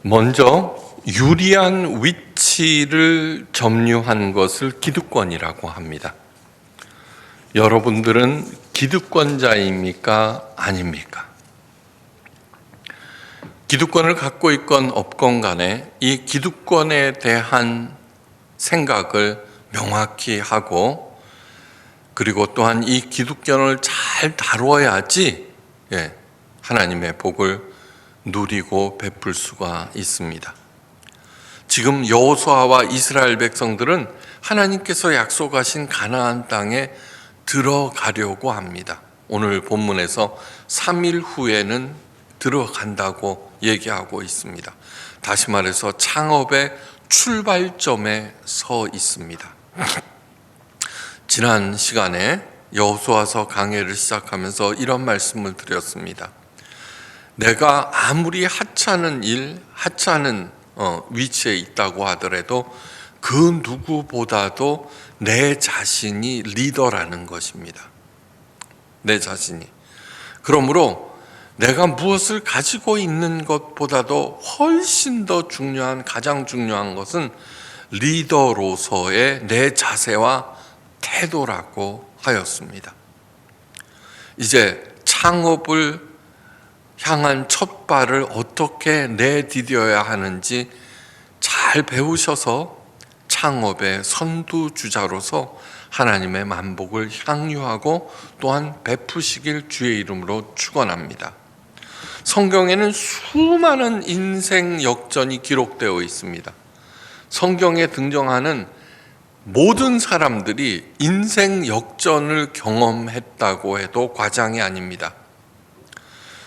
먼저 유리한 위치를 점유한 것을 기득권이라고 합니다. 여러분들은 기득권자입니까? 아닙니까? 기득권을 갖고 있건 없건 간에 이 기득권에 대한 생각을 명확히 하고, 그리고 또한 이 기득권을 잘 다루어야지 하나님의 복을 누리고 베풀 수가 있습니다. 지금 여호수아와 이스라엘 백성들은 하나님께서 약속하신 가나안 땅에 들어가려고 합니다. 오늘 본문에서 3일 후에는 들어간다고 얘기하고 있습니다. 다시 말해서 창업의 출발점에 서 있습니다. 지난 시간에 여호수아서 강해를 시작하면서 이런 말씀을 드렸습니다. 내가 아무리 하찮은 위치에 있다고 하더라도 그 누구보다도 내 자신이 리더라는 것입니다. 내 자신이. 그러므로 내가 무엇을 가지고 있는 것보다도 훨씬 더 가장 중요한 것은 리더로서의 내 자세와 태도라고 하였습니다. 이제 창업을 향한 첫 발을 어떻게 내디뎌야 하는지 잘 배우셔서 창업의 선두주자로서 하나님의 만복을 향유하고 또한 베푸시길 주의 이름으로 축원합니다. 성경에는 수많은 인생 역전이 기록되어 있습니다. 성경에 등장하는 모든 사람들이 인생 역전을 경험했다고 해도 과장이 아닙니다.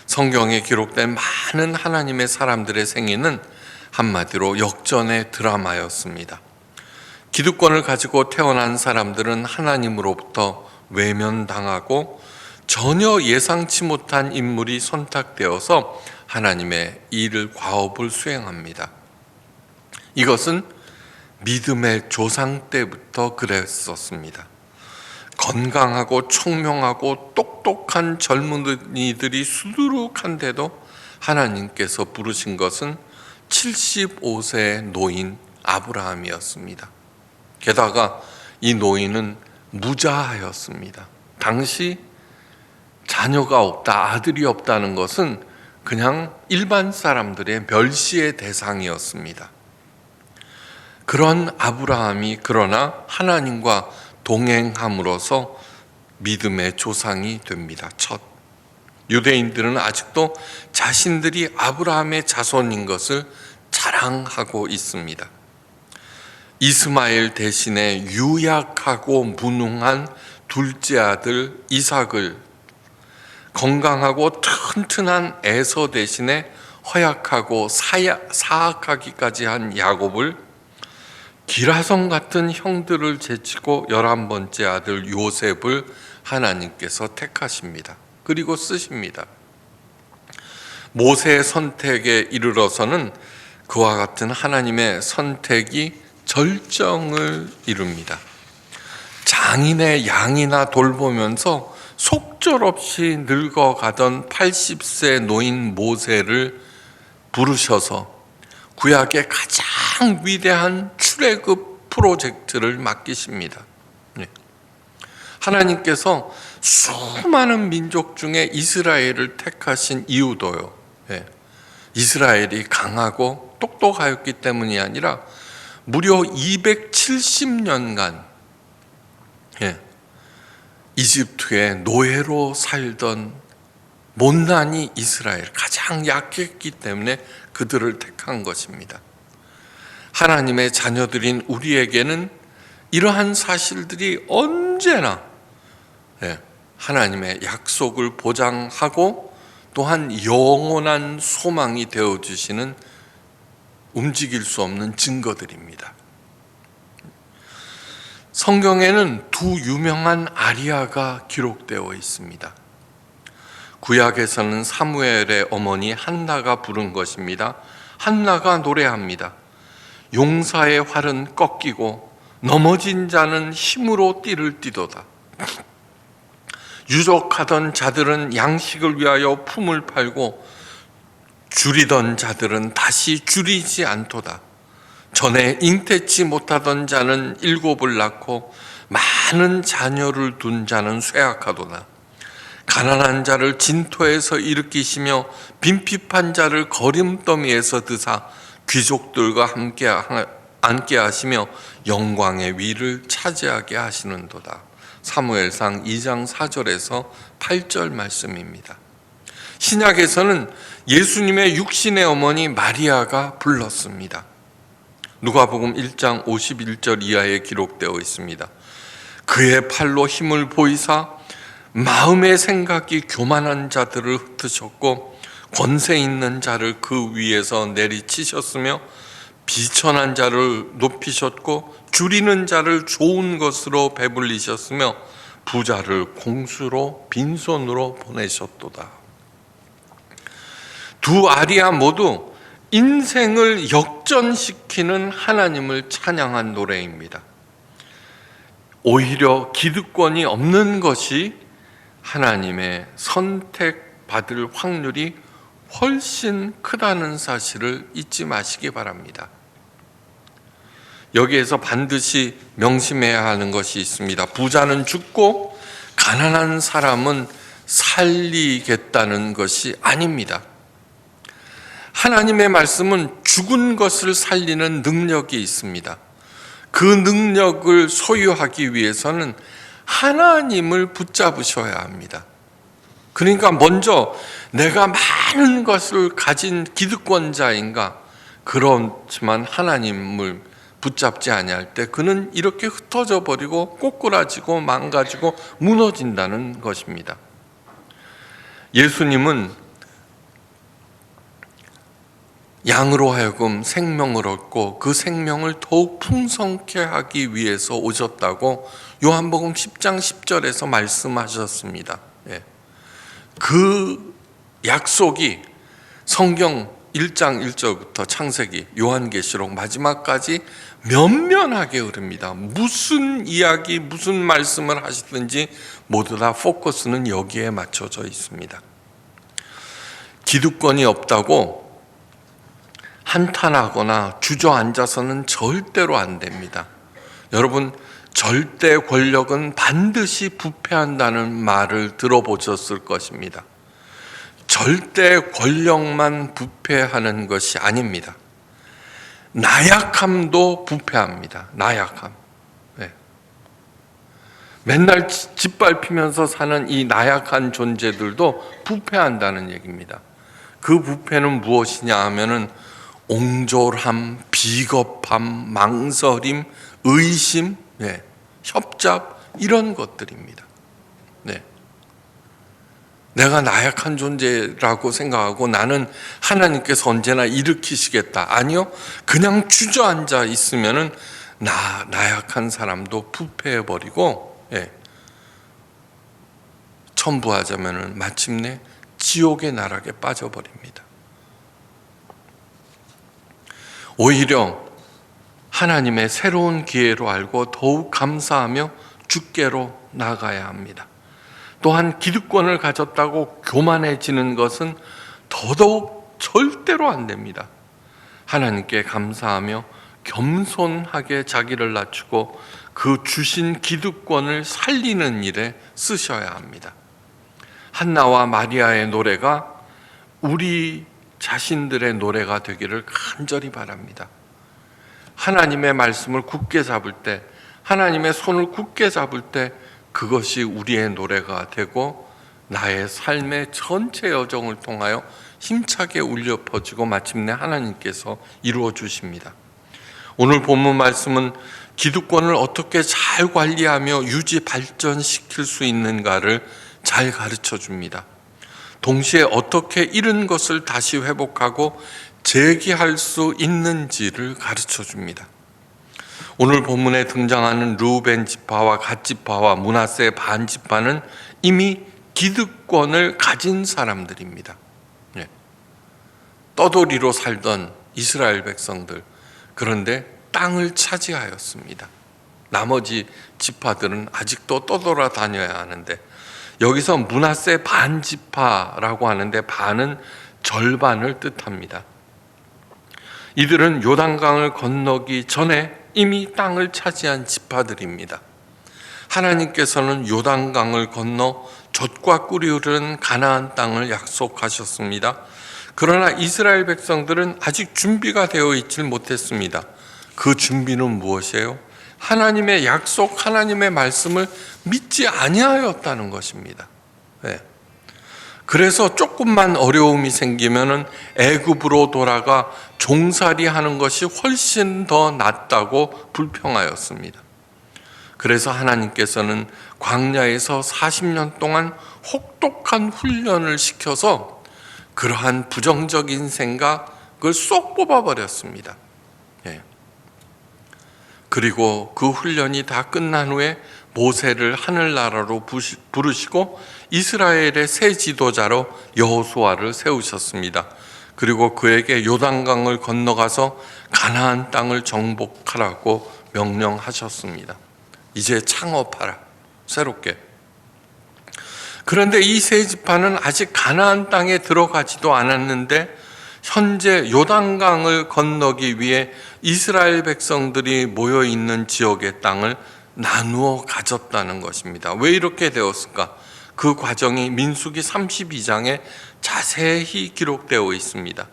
성경에 기록된 많은 하나님의 사람들의 생애는 한마디로 역전의 드라마였습니다. 기득권을 가지고 태어난 사람들은 하나님으로부터 외면당하고 전혀 예상치 못한 인물이 선택되어서 하나님의 일을 과업을 수행합니다. 이것은 믿음의 조상 때부터 그랬었습니다. 건강하고 총명하고 똑똑한 젊은이들이 수두룩한데도 하나님께서 부르신 것은 75세의 노인 아브라함이었습니다. 게다가 이 노인은 무자하였습니다. 당시 자녀가 없다, 아들이 없다는 것은 그냥 일반 사람들의 멸시의 대상이었습니다. 그런 아브라함이 그러나 하나님과 동행함으로써 믿음의 조상이 됩니다. 첫, 유대인들은 아직도 자신들이 아브라함의 자손인 것을 자랑하고 있습니다. 이스마엘 대신에 유약하고 무능한 둘째 아들 이삭을, 건강하고 튼튼한 에서 대신에 허약하고 사악하기까지 한 야곱을, 기라성 같은 형들을 제치고 11번째 아들 요셉을 하나님께서 택하십니다. 그리고 쓰십니다. 모세의 선택에 이르러서는 그와 같은 하나님의 선택이 절정을 이룹니다. 장인의 양이나 돌보면서 속절없이 늙어가던 80세 노인 모세를 부르셔서 구약의 가장 위대한 출애굽 프로젝트를 맡기십니다. 하나님께서 수많은 민족 중에 이스라엘을 택하신 이유도요, 이스라엘이 강하고 똑똑하였기 때문이 아니라 무려 270년간 이집트의 노예로 살던 못난이 이스라엘, 가장 약했기 때문에 그들을 택한 것입니다. 하나님의 자녀들인 우리에게는 이러한 사실들이 언제나 하나님의 약속을 보장하고 또한 영원한 소망이 되어주시는 움직일 수 없는 증거들입니다. 성경에는 두 유명한 아리아가 기록되어 있습니다. 구약에서는 사무엘의 어머니 한나가 부른 것입니다. 한나가 노래합니다. 용사의 활은 꺾이고 넘어진 자는 힘으로 띠를 띠도다. 유족하던 자들은 양식을 위하여 품을 팔고 줄이던 자들은 다시 줄이지 않도다. 전에 잉태치 못하던 자는 7을 낳고 많은 자녀를 둔 자는 쇠약하도다. 가난한 자를 진토에서 일으키시며 빈핍한 자를 거림더미에서 드사 귀족들과 함께 앉게 하시며 영광의 위를 차지하게 하시는도다. 사무엘상 2장 4절에서 8절 말씀입니다. 신약에서는 예수님의 육신의 어머니 마리아가 불렀습니다. 누가복음 1장 51절 이하에 기록되어 있습니다. 그의 팔로 힘을 보이사 마음의 생각이 교만한 자들을 흩으셨고 권세 있는 자를 그 위에서 내리치셨으며 비천한 자를 높이셨고 줄이는 자를 좋은 것으로 배불리셨으며 부자를 공수로 빈손으로 보내셨도다. 두 아리아 모두 인생을 역전시키는 하나님을 찬양한 노래입니다. 오히려 기득권이 없는 것이 하나님의 선택받을 확률이 훨씬 크다는 사실을 잊지 마시기 바랍니다. 여기에서 반드시 명심해야 하는 것이 있습니다. 부자는 죽고 가난한 사람은 살리겠다는 것이 아닙니다. 하나님의 말씀은 죽은 것을 살리는 능력이 있습니다. 그 능력을 소유하기 위해서는 하나님을 붙잡으셔야 합니다. 그러니까 먼저 내가 많은 것을 가진 기득권자인가? 그렇지만 하나님을 붙잡지 아니할 때 그는 이렇게 흩어져 버리고 꼬꾸라지고 망가지고 무너진다는 것입니다. 예수님은 양으로 하여금 생명을 얻고 그 생명을 더욱 풍성케 하기 위해서 오셨다고 요한복음 10장 10절에서 말씀하셨습니다. 그 약속이 성경 1장 1절부터 창세기, 요한계시록 마지막까지 면면하게 흐릅니다. 무슨 이야기, 무슨 말씀을 하시든지 모두 다 포커스는 여기에 맞춰져 있습니다. 기득권이 없다고 한탄하거나 주저앉아서는 절대로 안 됩니다. 여러분, 절대 권력은 반드시 부패한다는 말을 들어보셨을 것입니다. 절대 권력만 부패하는 것이 아닙니다. 나약함도 부패합니다. 나약함. 맨날 짓밟히면서 사는 이 나약한 존재들도 부패한다는 얘기입니다. 그 부패는 무엇이냐 하면은 옹졸함, 비겁함, 망설임, 의심, 협잡 이런 것들입니다. 내가 나약한 존재라고 생각하고 나는 하나님께서 언제나 일으키시겠다. 아니요. 그냥 주저앉아 있으면은 나약한 사람도 부패해버리고 첨부하자면은 마침내 지옥의 나락에 빠져버립니다. 오히려 하나님의 새로운 기회로 알고 더욱 감사하며 주께로 나가야 합니다. 또한 기득권을 가졌다고 교만해지는 것은 더더욱 절대로 안 됩니다. 하나님께 감사하며 겸손하게 자기를 낮추고 그 주신 기득권을 살리는 일에 쓰셔야 합니다. 한나와 마리아의 노래가 우리 자신들의 노래가 되기를 간절히 바랍니다. 하나님의 말씀을 굳게 잡을 때, 하나님의 손을 굳게 잡을 때 그것이 우리의 노래가 되고 나의 삶의 전체 여정을 통하여 힘차게 울려 퍼지고 마침내 하나님께서 이루어 주십니다. 오늘 본문 말씀은 기득권을 어떻게 잘 관리하며 유지 발전시킬 수 있는가를 잘 가르쳐 줍니다. 동시에 어떻게 잃은 것을 다시 회복하고 재기할 수 있는지를 가르쳐 줍니다. 오늘 본문에 등장하는 르우벤 지파와 갓 지파와 므낫세 반 지파는 이미 기득권을 가진 사람들입니다. 떠돌이로 살던 이스라엘 백성들, 그런데 땅을 차지하였습니다. 나머지 지파들은 아직도 떠돌아다녀야 하는데, 여기서 므낫세 반 지파라고 하는데 반은 절반을 뜻합니다. 이들은 요단강을 건너기 전에 이미 땅을 차지한 지파들입니다. 하나님께서는 요단강을 건너 젖과 꿀이 흐르는 가나안 땅을 약속하셨습니다. 그러나 이스라엘 백성들은 아직 준비가 되어 있질 못했습니다. 그 준비는 무엇이에요? 하나님의 약속, 하나님의 말씀을 믿지 아니하였다는 것입니다. 네. 그래서 조금만 어려움이 생기면은 애굽으로 돌아가 종살이 하는 것이 훨씬 더 낫다고 불평하였습니다. 그래서 하나님께서는 광야에서 40년 동안 혹독한 훈련을 시켜서 그러한 부정적인 생각을 쏙 뽑아버렸습니다. 예. 그리고 그 훈련이 다 끝난 후에 모세를 하늘나라로 부르시고 이스라엘의 새 지도자로 여호수아를 세우셨습니다. 그리고 그에게 요단강을 건너가서 가나안 땅을 정복하라고 명령하셨습니다. 이제 창업하라, 새롭게. 그런데 이 세 지파는 아직 가나안 땅에 들어가지도 않았는데 현재 요단강을 건너기 위해 이스라엘 백성들이 모여 있는 지역의 땅을 나누어 가졌다는 것입니다. 왜 이렇게 되었을까? 그 과정이 민수기 32장에 자세히 기록되어 있습니다.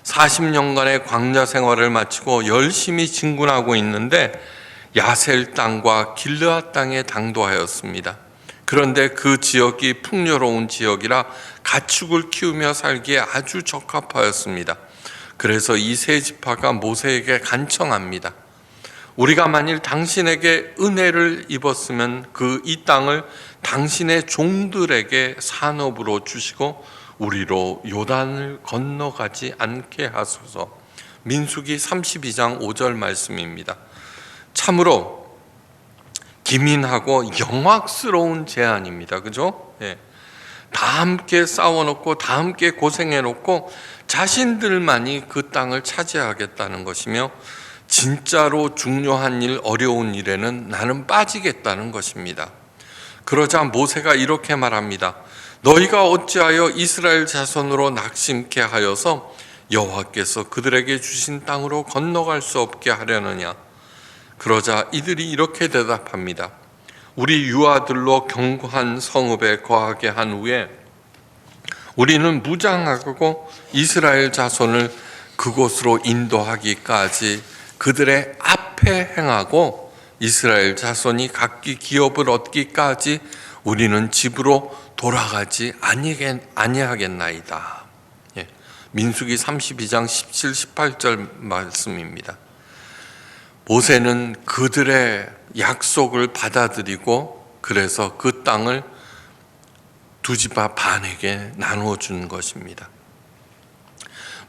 40년간의 광야 생활을 마치고 열심히 진군하고 있는데 야셀 땅과 길르앗 땅에 당도하였습니다. 그런데 그 지역이 풍요로운 지역이라 가축을 키우며 살기에 아주 적합하였습니다. 그래서 이 세 지파가 모세에게 간청합니다. 우리가 만일 당신에게 은혜를 입었으면 이 땅을 당신의 종들에게 산업으로 주시고 우리로 요단을 건너가지 않게 하소서. 민수기 32장 5절 말씀입니다. 참으로 기민하고 영악스러운 제안입니다. 그죠? 예. 다 함께 싸워놓고 다 함께 고생해놓고 자신들만이 그 땅을 차지하겠다는 것이며 진짜로 중요한 일, 어려운 일에는 나는 빠지겠다는 것입니다. 그러자 모세가 이렇게 말합니다. 너희가 어찌하여 이스라엘 자손으로 낙심케 하여서 여호와께서 그들에게 주신 땅으로 건너갈 수 없게 하려느냐. 그러자 이들이 이렇게 대답합니다. 우리 유아들로 견고한 성읍에 거하게 한 후에 우리는 무장하고 이스라엘 자손을 그곳으로 인도하기까지 그들의 앞에 행하고 이스라엘 자손이 각기 기업을 얻기까지 우리는 집으로 돌아가지 아니하겠나이다. 예. 민수기 32장 17, 18절 말씀입니다. 모세는 그들의 약속을 받아들이고 그래서 그 땅을 두 지파 반에게 나누어 준 것입니다.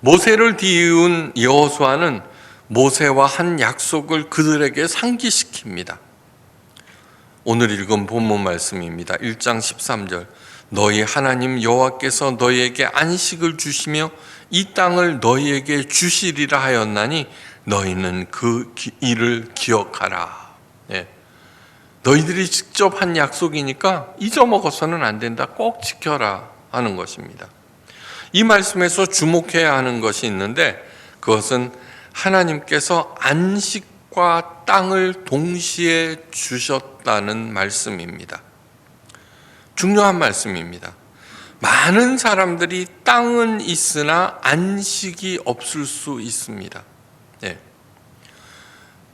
모세를 뒤이은 여호수아는 모세와 한 약속을 그들에게 상기시킵니다. 오늘 읽은 본문 말씀입니다. 1장 13절. 너희 하나님 여호와께서 너희에게 안식을 주시며 이 땅을 너희에게 주시리라 하였나니 너희는 그 일을 기억하라. 예. 너희들이 직접 한 약속이니까 잊어먹어서는 안 된다. 꼭 지켜라 하는 것입니다. 이 말씀에서 주목해야 하는 것이 있는데 그것은 하나님께서 안식과 땅을 동시에 주셨다는 말씀입니다. 중요한 말씀입니다. 많은 사람들이 땅은 있으나 안식이 없을 수 있습니다. 네.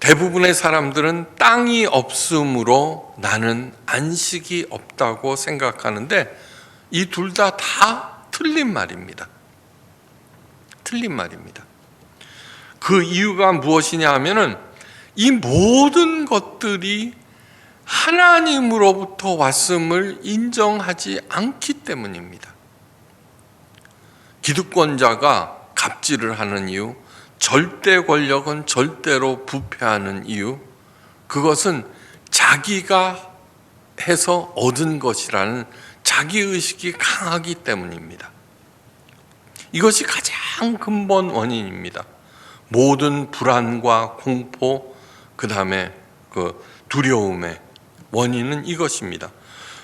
대부분의 사람들은 땅이 없으므로 나는 안식이 없다고 생각하는데 이 둘 다 틀린 말입니다. 틀린 말입니다. 그 이유가 무엇이냐 하면은 이 모든 것들이 하나님으로부터 왔음을 인정하지 않기 때문입니다. 기득권자가 갑질을 하는 이유, 절대 권력은 절대로 부패하는 이유, 그것은 자기가 해서 얻은 것이라는 자기의식이 강하기 때문입니다. 이것이 가장 근본 원인입니다. 모든 불안과 공포, 그 다음에 그 두려움의 원인은 이것입니다.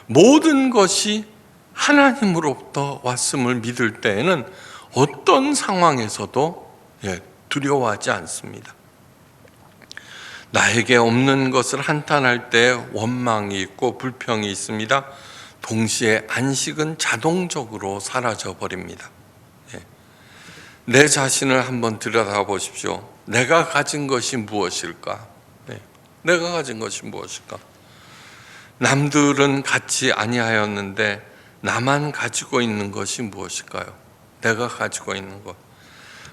모든 것이 하나님으로부터 왔음을 믿을 때에는 어떤 상황에서도 두려워하지 않습니다. 나에게 없는 것을 한탄할 때 원망이 있고 불평이 있습니다. 동시에 안식은 자동적으로 사라져 버립니다. 내 자신을 한번 들여다보십시오. 내가 가진 것이 무엇일까? 내가 가진 것이 무엇일까? 남들은 갖지 아니하였는데 나만 가지고 있는 것이 무엇일까요? 내가 가지고 있는 것.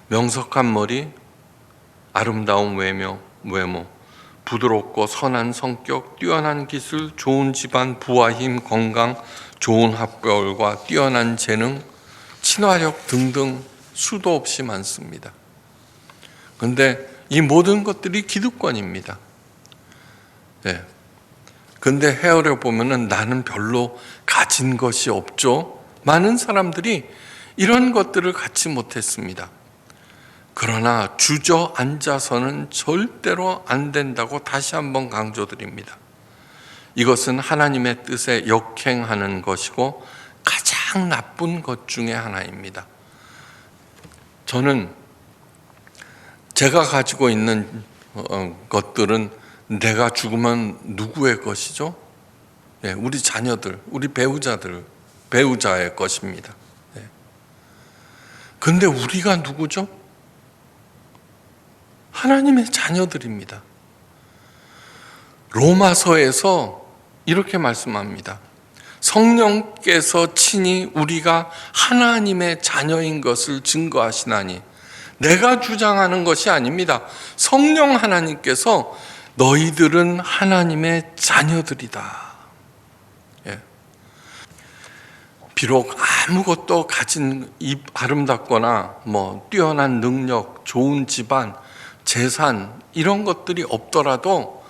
명석한 머리, 아름다운 외모, 부드럽고 선한 성격, 뛰어난 기술, 좋은 집안, 부와 힘, 건강, 좋은 학벌과 뛰어난 재능, 친화력 등등 수도 없이 많습니다. 그런데 이 모든 것들이 기득권입니다. 근데 헤아려 보면은 나는 별로 가진 것이 없죠. 많은 사람들이 이런 것들을 갖지 못했습니다. 그러나 주저앉아서는 절대로 안 된다고 다시 한번 강조드립니다. 이것은 하나님의 뜻에 역행하는 것이고 가장 나쁜 것 중에 하나입니다. 저는 제가 가지고 있는 것들은 내가 죽으면 누구의 것이죠? 우리 자녀들, 우리 배우자의 것입니다. 그런데 우리가 누구죠? 하나님의 자녀들입니다. 로마서에서 이렇게 말씀합니다. 성령께서 친히 우리가 하나님의 자녀인 것을 증거하시나니, 내가 주장하는 것이 아닙니다. 성령 하나님께서 너희들은 하나님의 자녀들이다. 비록 아무것도 가진 아름답거나 뛰어난 능력, 좋은 집안, 재산 이런 것들이 없더라도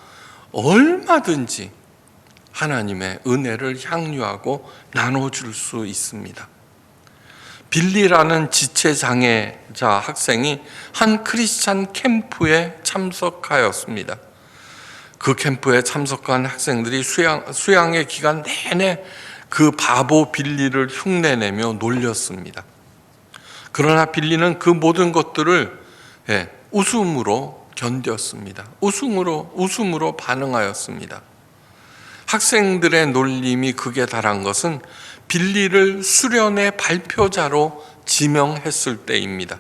얼마든지 하나님의 은혜를 향유하고 나눠줄 수 있습니다. 빌리라는 지체장애자 학생이 한 크리스찬 캠프에 참석하였습니다. 그 캠프에 참석한 학생들이 수양의 기간 내내 그 바보 빌리를 흉내내며 놀렸습니다. 그러나 빌리는 그 모든 것들을 웃음으로 견뎠습니다. 웃음으로 반응하였습니다. 학생들의 놀림이 극에 달한 것은 빌리를 수련의 발표자로 지명했을 때입니다.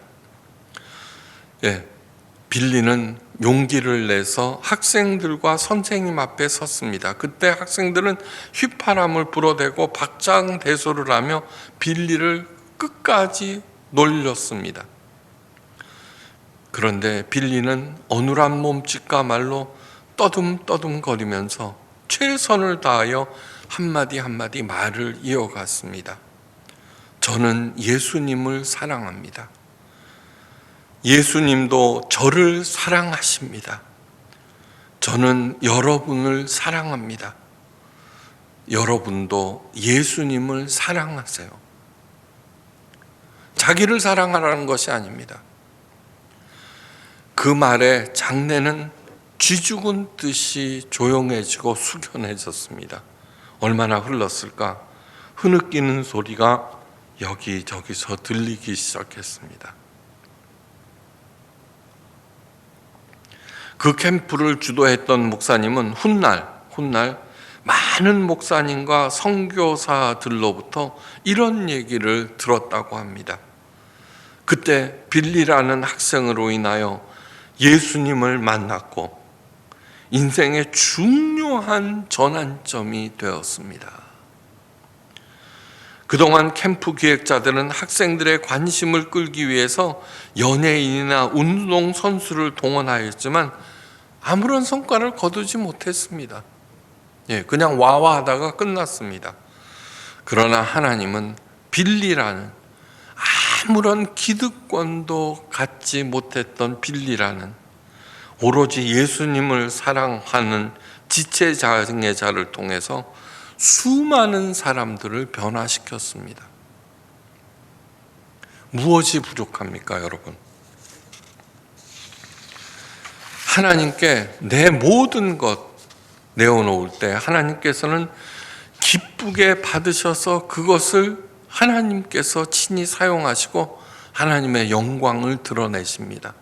빌리는 용기를 내서 학생들과 선생님 앞에 섰습니다. 그때 학생들은 휘파람을 불어대고 박장대소를 하며 빌리를 끝까지 놀렸습니다. 그런데 빌리는 어눌한 몸짓과 말로 떠듬떠듬거리면서 최선을 다하여 한마디 한마디 말을 이어갔습니다. 저는 예수님을 사랑합니다. 예수님도 저를 사랑하십니다. 저는 여러분을 사랑합니다. 여러분도 예수님을 사랑하세요. 자기를 사랑하라는 것이 아닙니다. 그 말에 장내는 쥐죽은 듯이 조용해지고 숙연해졌습니다. 얼마나 흘렀을까? 흐느끼는 소리가 여기저기서 들리기 시작했습니다. 그 캠프를 주도했던 목사님은 훗날 많은 목사님과 선교사들로부터 이런 얘기를 들었다고 합니다. 그때 빌리라는 학생으로 인하여 예수님을 만났고 인생의 중요한 전환점이 되었습니다. 그동안 캠프 기획자들은 학생들의 관심을 끌기 위해서 연예인이나 운동선수를 동원하였지만 아무런 성과를 거두지 못했습니다. 그냥 와와하다가 끝났습니다. 그러나 하나님은 빌리라는 아무런 기득권도 갖지 못했던 빌리라는 오로지 예수님을 사랑하는 지체장애자를 통해서 수많은 사람들을 변화시켰습니다. 무엇이 부족합니까, 여러분? 하나님께 내 모든 것 내어놓을 때 하나님께서는 기쁘게 받으셔서 그것을 하나님께서 친히 사용하시고 하나님의 영광을 드러내십니다.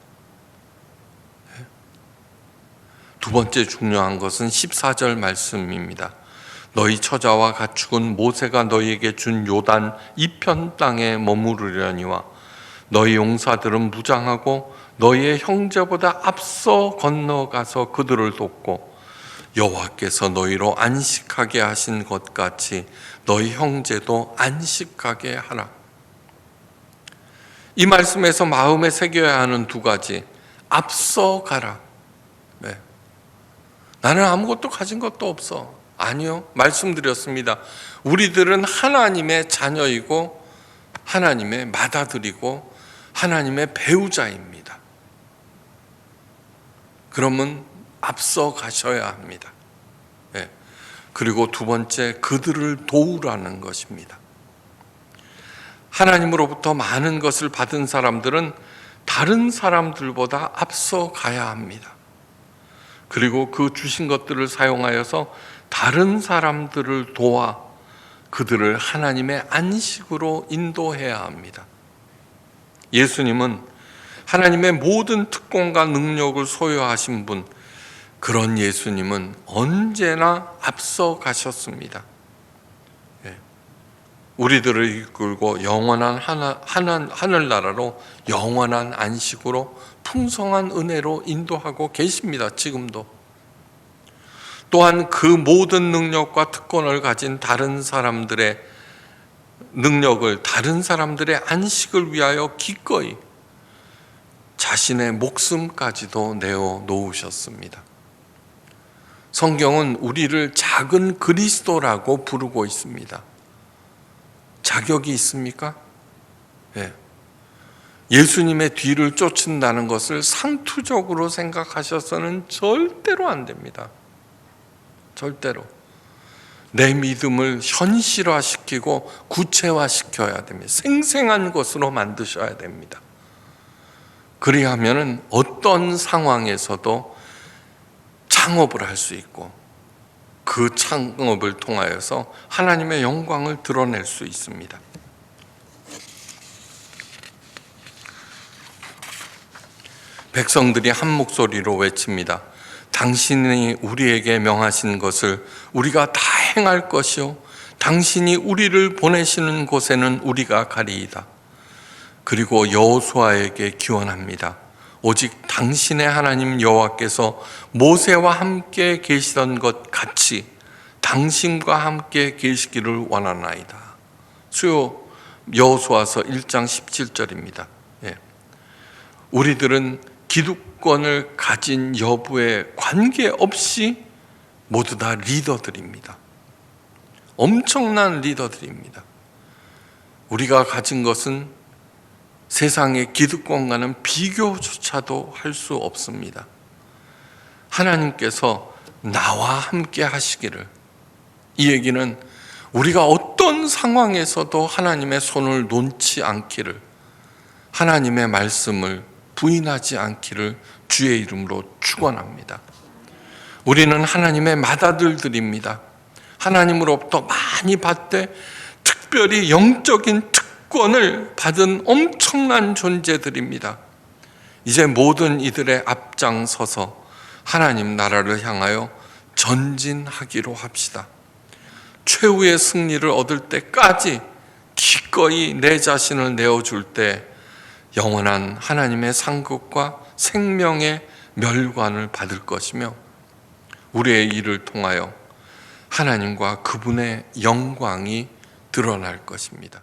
두 번째 중요한 것은 14절 말씀입니다. 너희 처자와 가축은 모세가 너희에게 준 요단 이편 땅에 머무르려니와 너희 용사들은 무장하고 너희의 형제보다 앞서 건너가서 그들을 돕고 여호와께서 너희로 안식하게 하신 것 같이 너희 형제도 안식하게 하라. 이 말씀에서 마음에 새겨야 하는 두 가지, 앞서 가라. 네. 나는 아무것도 가진 것도 없어. 아니요, 말씀드렸습니다. 우리들은 하나님의 자녀이고 하나님의 맏아들이고 하나님의 배우자입니다. 그러면 앞서 가셔야 합니다. 네. 그리고 두 번째, 그들을 도우라는 것입니다. 하나님으로부터 많은 것을 받은 사람들은 다른 사람들보다 앞서 가야 합니다. 그리고 그 주신 것들을 사용하여서 다른 사람들을 도와 그들을 하나님의 안식으로 인도해야 합니다. 예수님은 하나님의 모든 특권과 능력을 소유하신 분, 그런 예수님은 언제나 앞서 가셨습니다. 우리들을 이끌고 영원한 하늘나라로, 영원한 안식으로, 풍성한 은혜로 인도하고 계십니다. 지금도. 또한 그 모든 능력과 특권을 가진 다른 사람들의 능력을, 다른 사람들의 안식을 위하여 기꺼이 자신의 목숨까지도 내어 놓으셨습니다. 성경은 우리를 작은 그리스도라고 부르고 있습니다. 자격이 있습니까? 예. 예수님의 뒤를 쫓는다는 것을 상투적으로 생각하셔서는 절대로 안 됩니다. 절대로. 내 믿음을 현실화시키고 구체화시켜야 됩니다. 생생한 것으로 만드셔야 됩니다. 그리하면 어떤 상황에서도 창업을 할 수 있고 그 창업을 통하여서 하나님의 영광을 드러낼 수 있습니다. 백성들이 한 목소리로 외칩니다. 당신이 우리에게 명하신 것을 우리가 다 행할 것이요 당신이 우리를 보내시는 곳에는 우리가 가리이다. 그리고 여호수아에게 기원합니다. 오직 당신의 하나님 여호와께서 모세와 함께 계시던 것 같이 당신과 함께 계시기를 원하나이다. 수요 여호수아서 1장 17절입니다. 우리들은 기득권을 가진 여부에 관계없이 모두 다 리더들입니다. 엄청난 리더들입니다. 우리가 가진 것은 세상의 기득권과는 비교조차도 할 수 없습니다. 하나님께서 나와 함께 하시기를, 이 얘기는 우리가 어떤 상황에서도 하나님의 손을 놓지 않기를, 하나님의 말씀을 부인하지 않기를 주의 이름으로 축원합니다. 우리는 하나님의 맏아들들입니다. 하나님으로부터 많이 받되 특별히 영적인 특권을 받은 엄청난 존재들입니다. 이제 모든 이들의 앞장서서 하나님 나라를 향하여 전진하기로 합시다. 최후의 승리를 얻을 때까지 기꺼이 내 자신을 내어줄 때 영원한 하나님의 상급과 생명의 멸관을 받을 것이며 우리의 일을 통하여 하나님과 그분의 영광이 드러날 것입니다.